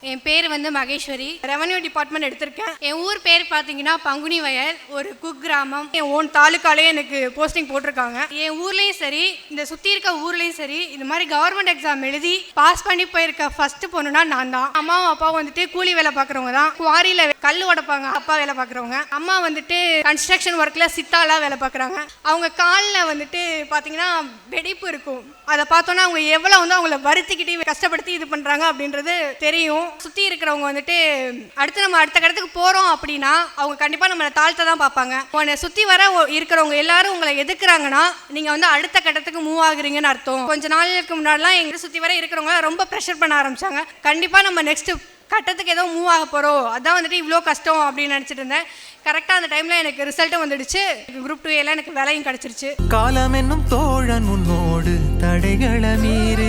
என் பேர் வந்து Maheswari. Revenue department எடுத்திருக்கேன். என் ஊர் பேர் பார்த்தீங்கன்னா பங்குனி வயல், ஒரு குக்கிராமம். என் ஓன் தாலுக்காலே எனக்கு போஸ்டிங் போட்டிருக்காங்க. என் ஊர்லேயும் சரி, இந்த சுற்றி இருக்க ஊர்லேயும் சரி, இந்த மாதிரி கவர்மெண்ட் எக்ஸாம் எழுதி பாஸ் பண்ணி போயிருக்க ஃபர்ஸ்ட் பொண்ணுனா நான் தான். அம்மாவும் அப்பாவும் வந்துட்டு கூலி வேலை பார்க்குறவங்க தான். குவாரியில் கல் உடைப்பாங்க அப்பா வேலை பார்க்குறவங்க. அம்மா வந்துட்டு கன்ஸ்ட்ரக்ஷன் ஒர்க்கில் சித்தாலாம் வேலை பார்க்குறாங்க. அவங்க காலில் வந்துட்டு பார்த்தீங்கன்னா வெடிப்பு இருக்கும். அதை பார்த்தோன்னா அவங்க எவ்வளோ வந்து அவங்கள வருத்திக்கிட்டு கஷ்டப்படுத்தி இது பண்ணுறாங்க அப்படின்றது தெரியும். சுற்றி இருக்கிறவங்க வந்துட்டு அடுத்து நம்ம அடுத்த கட்டத்துக்கு போகிறோம் அப்படின்னா அவங்க கண்டிப்பாக நம்மளை தாழ்த்த தான் பார்ப்பாங்க. உன்னை சுற்றி வர இருக்கிறவங்க எல்லாரும் உங்களை எதுக்குறாங்கன்னா நீங்கள் வந்து அடுத்த கட்டத்துக்கு மூவ் ஆகுறீங்கன்னு அர்த்தம். கொஞ்ச நாளுக்கு முன்னாடிலாம் எங்களை சுற்றி வர இருக்கிறவங்க ரொம்ப ப்ரெஷர் பண்ண ஆரம்பிச்சாங்க. கண்டிப்பாக நம்ம நெக்ஸ்ட் கட்டத்துக்கு ஏதோ மூவ் ஆக போகிறோம், அதான் வந்துட்டு இவ்வளோ கஷ்டம் அப்படின்னு நினச்சிட்டு இருந்தேன். கரெக்டாக அந்த டைமில் எனக்கு ரிசல்ட்டும் வந்துடுச்சு. குரூப் 2 எல்லாம் எனக்கு வேலையும் கிடச்சிருச்சு. காலம் என்னும் தோழன் உன்னோடு தடைகளை மீறி